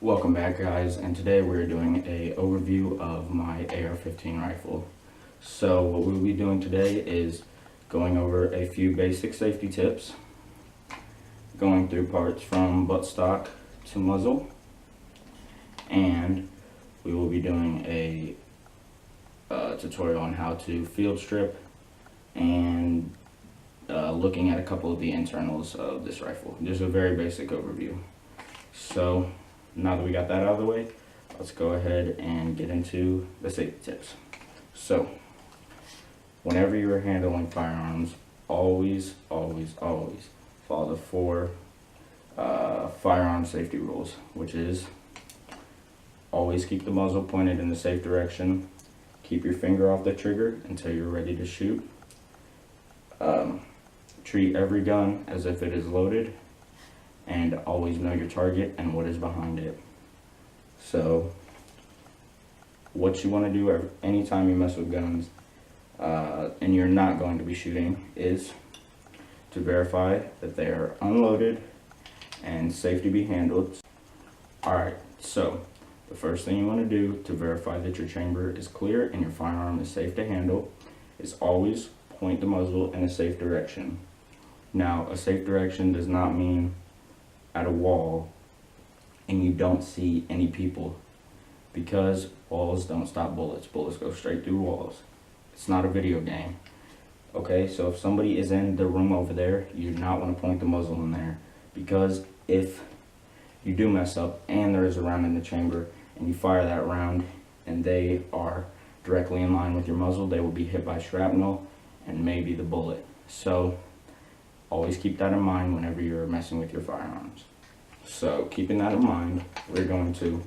Welcome back, guys, and today we're doing a overview of my AR-15 rifle. So what we'll be doing today is going over a few basic safety tips, going through parts from buttstock to muzzle, and we will be doing a tutorial on how to field strip and looking at a couple of the internals of this rifle. Just a very basic overview. So now that we got that out of the way, let's go ahead and get into the safety tips. So, whenever you're handling firearms, always follow the four firearm safety rules, which is always keep the muzzle pointed in the safe direction, keep your finger off the trigger until you're ready to shoot, treat every gun as if it is loaded, and always know your target and what is behind it. So what you want to do anytime you mess with guns and you're not going to be shooting is to verify that they are unloaded and safe to be handled. Alright, so the first thing you want to do to verify that your chamber is clear and your firearm is safe to handle is always point the muzzle in a safe direction. Now, a safe direction does not mean at a wall and you don't see any people, because walls don't stop bullets. Bullets go straight through walls. It's not a video game. Okay, so if somebody is in the room over there, you do not want to point the muzzle in there, because if you do mess up and there is a round in the chamber and you fire that round and they are directly in line with your muzzle, they will be hit by shrapnel and maybe the bullet. So always keep that in mind whenever you're messing with your firearms. So keeping that in mind, we're going to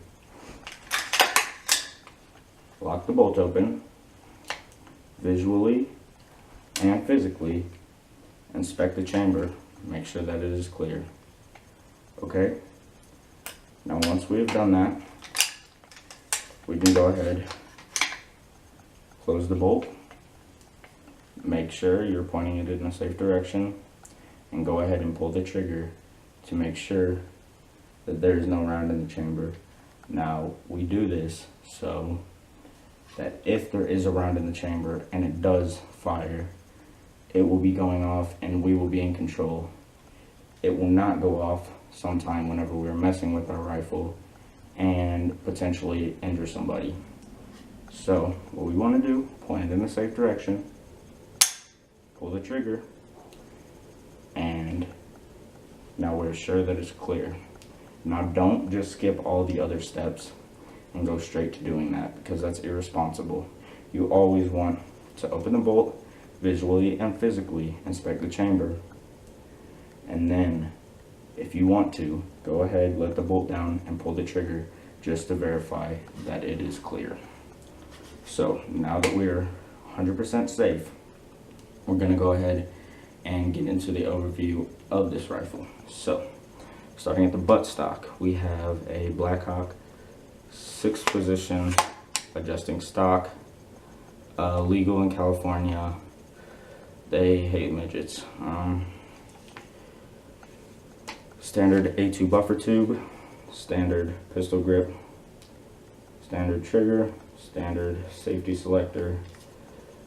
lock the bolt open, visually and physically inspect the chamber, make sure that it is clear. Okay? Now once we have done that, we can go ahead, close the bolt, make sure you're pointing it in a safe direction, and go ahead and pull the trigger to make sure that there is no round in the chamber. Now, we do this so that if there is a round in the chamber and it does fire, it will be going off and we will be in control. It will not go off sometime whenever we're messing with our rifle and potentially injure somebody. So what we want to do, point it in a safe direction, pull the trigger, and now we're sure that it's clear. Now don't just skip all the other steps and go straight to doing that, because that's irresponsible. You always want to open the bolt, visually and physically inspect the chamber, and then if you want to, go ahead, let the bolt down and pull the trigger just to verify that it is clear. So now that we're 100% safe, we're going to go ahead and get into the overview of this rifle. So, starting at the buttstock, we have a Blackhawk 6-position adjusting stock, legal in California. They hate midgets. Standard A2 buffer tube, standard pistol grip, standard trigger, standard safety selector,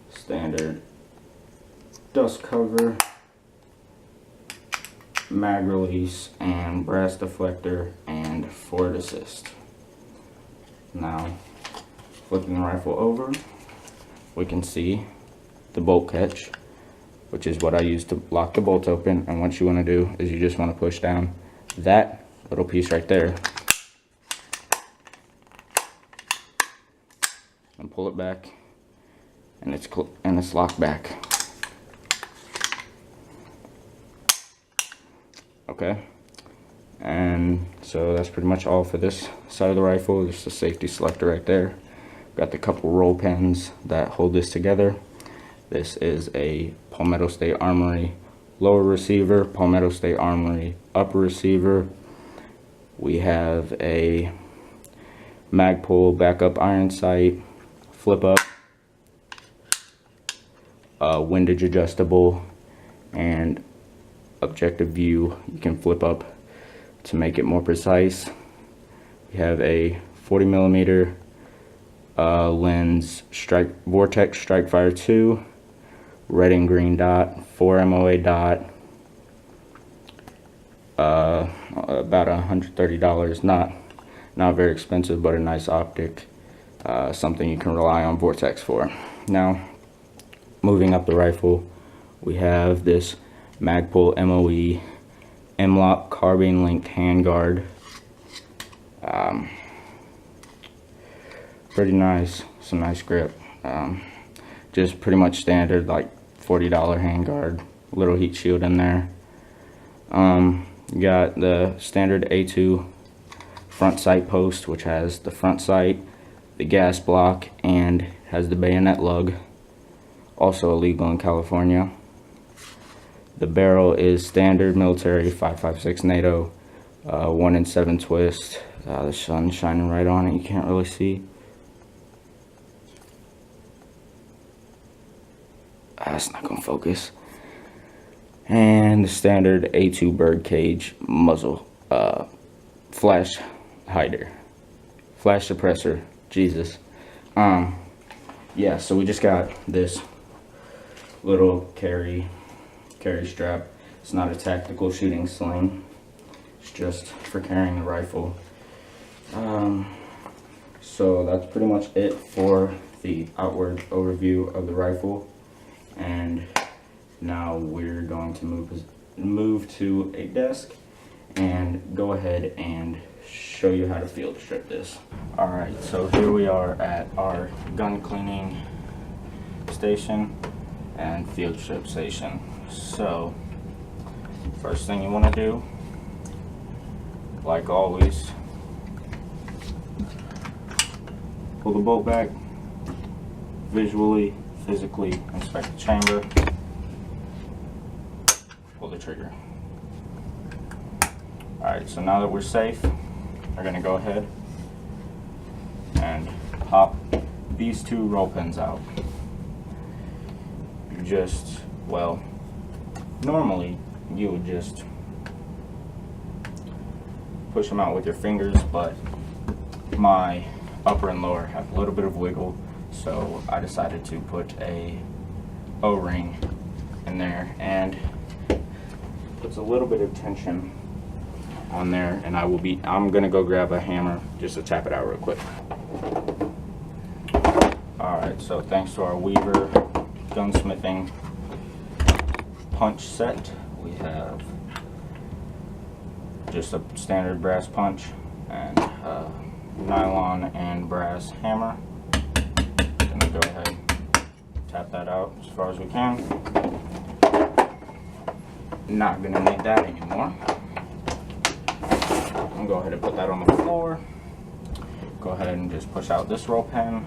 standard dust cover, mag release, and brass deflector, and forward assist. Now, flipping the rifle over, we can see the bolt catch, which is what I use to lock the bolt open. And what you want to do is you just want to push down that little piece right there and pull it back, and it's locked back. Okay, and so that's pretty much all for this side of the rifle. Just the safety selector right there. Got the couple roll pins that hold this together. This is a Palmetto State Armory lower receiver, Palmetto State Armory upper receiver. We have a Magpul backup iron sight, flip up, windage adjustable, and objective view you can flip up to make it more precise. We have a 40 millimeter lens Vortex Strikefire 2, red and green dot, 4 MOA dot, about $130. Not very expensive, but a nice optic, something you can rely on Vortex for. Now, moving up the rifle, we have this Magpul MOE M-LOK carbine linked handguard. Pretty nice, some nice grip. Just pretty much standard, like $40 handguard, little heat shield in there. You got the standard A2 front sight post, which has the front sight, the gas block, and has the bayonet lug, also illegal in California. The barrel is standard military 5.56 NATO, 1 in 7 twist. The sun's shining right on it, you can't really see. That's not gonna focus. And the standard A2 bird cage muzzle, flash hider, flash suppressor, Jesus. Yeah, so we just got this little carry strap. It's not a tactical shooting sling, it's just for carrying the rifle. So that's pretty much it for the outward overview of the rifle, and now we're going to move to a desk and go ahead and show you how to field strip this. Alright, so here we are at our gun cleaning station and field strip station. So first thing you want to do, like always, pull the bolt back, visually, physically inspect the chamber, pull the trigger. Alright, so now that we're safe, we're going to go ahead and pop these 2 roll pins out. You just, well, normally you would just push them out with your fingers, but my upper and lower have a little bit of wiggle, so I decided to put a O-ring in there, and puts a little bit of tension on there, and I'm gonna go grab a hammer just to tap it out real quick. Alright, so thanks to our Weaver gunsmithing punch set, we have just a standard brass punch and nylon and brass hammer. Gonna go ahead, tap that out as far as we can. Not gonna need that anymore. I'm gonna go ahead and put that on the floor. Go ahead and just push out this roll pin,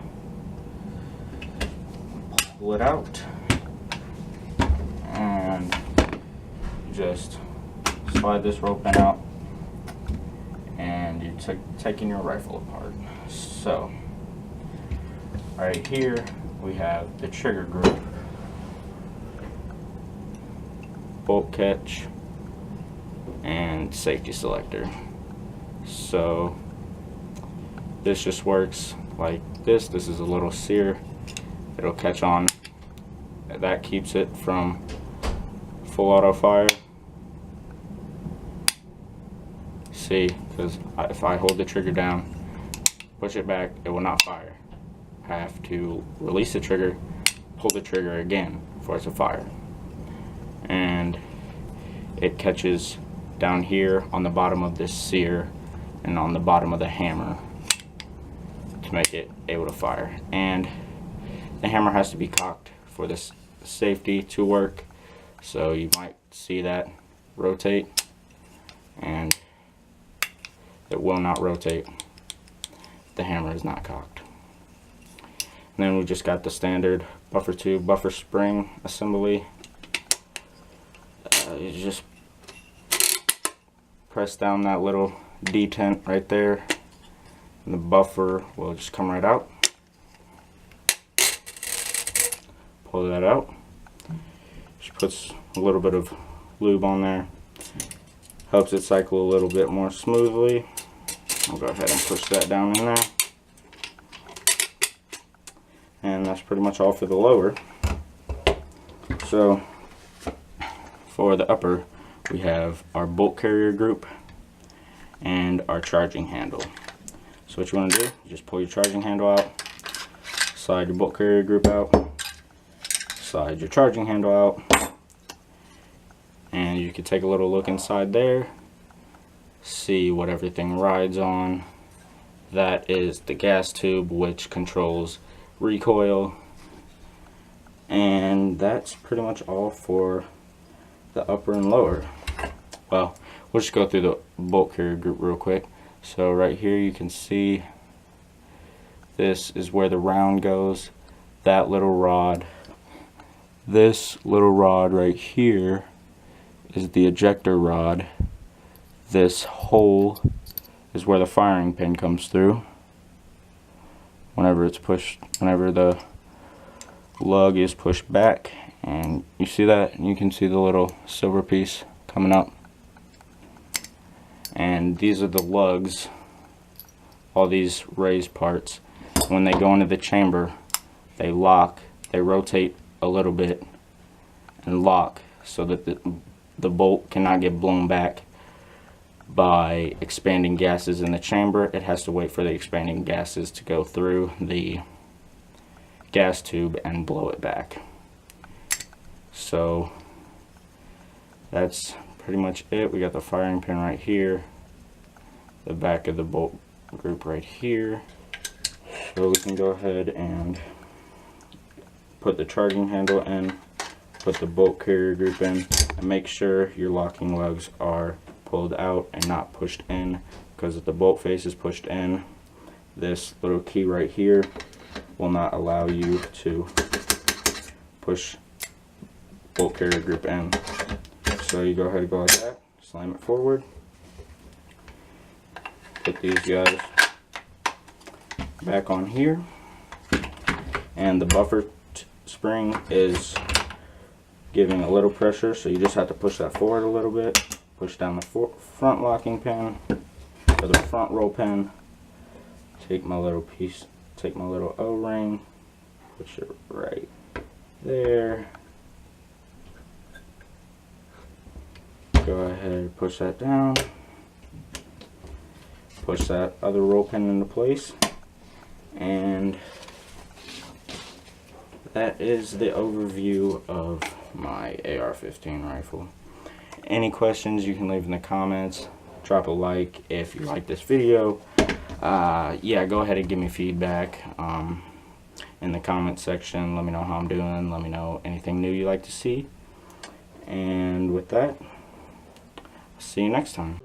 pull it out, and just slide this roll pin out, and you're taking your rifle apart. So right here we have the trigger group, bolt catch, and safety selector. So this just works like this. This is a little sear, it'll catch on. That keeps it from full auto fire. See, because if I hold the trigger down, push it back, it will not fire. I have to release the trigger, pull the trigger again for it to fire. And it catches down here on the bottom of this sear and on the bottom of the hammer to make it able to fire. And the hammer has to be cocked for this safety to work, so you might see that rotate, and it will not rotate. The hammer is not cocked. And then we just got the standard buffer tube, buffer spring assembly. You just press down that little detent right there, and the buffer will just come right out. Pull that out. Just puts a little bit of lube on there. Helps it cycle a little bit more smoothly. I'll go ahead and push that down in there. And that's pretty much all for the lower. So for the upper, we have our bolt carrier group and our charging handle. So what you want to do, you just pull your charging handle out, slide your bolt carrier group out, slide your charging handle out, and you can take a little look inside there, see what everything rides on. That is the gas tube, which controls recoil, and that's pretty much all for the upper and lower. Well, we'll just go through the bolt carrier group real quick. So right here you can see this is where the round goes. That little rod, this little rod right here is the ejector rod. This hole is where the firing pin comes through whenever it's pushed, whenever the lug is pushed back. And you see that, and you can see the little silver piece coming up. And these are the lugs, all these raised parts. When they go into the chamber, they lock, they rotate a little bit and lock so that the bolt cannot get blown back by expanding gases in the chamber. It has to wait for the expanding gases to go through the gas tube and blow it back. So that's pretty much it. We got the firing pin right here, the back of the bolt group right here. So we can go ahead and put the charging handle in, put the bolt carrier group in, and make sure your locking lugs are pulled out and not pushed in, because if the bolt face is pushed in, this little key right here will not allow you to push bolt carrier group in. So you go ahead and go like that, slam it forward, put these guys back on here, and the buffer spring is giving a little pressure, so you just have to push that forward a little bit, push down the front locking pin or the front roll pin, take my little piece, take my little O-ring, push it right there, go ahead, push that down, push that other roll pin into place, and that is the overview of my AR-15 rifle. Any questions you can leave in the comments. Drop a like if you like this video. Yeah, go ahead and give me feedback in the comment section. Let me know how I'm doing. Let me know anything new you like to see. And with that, see you next time.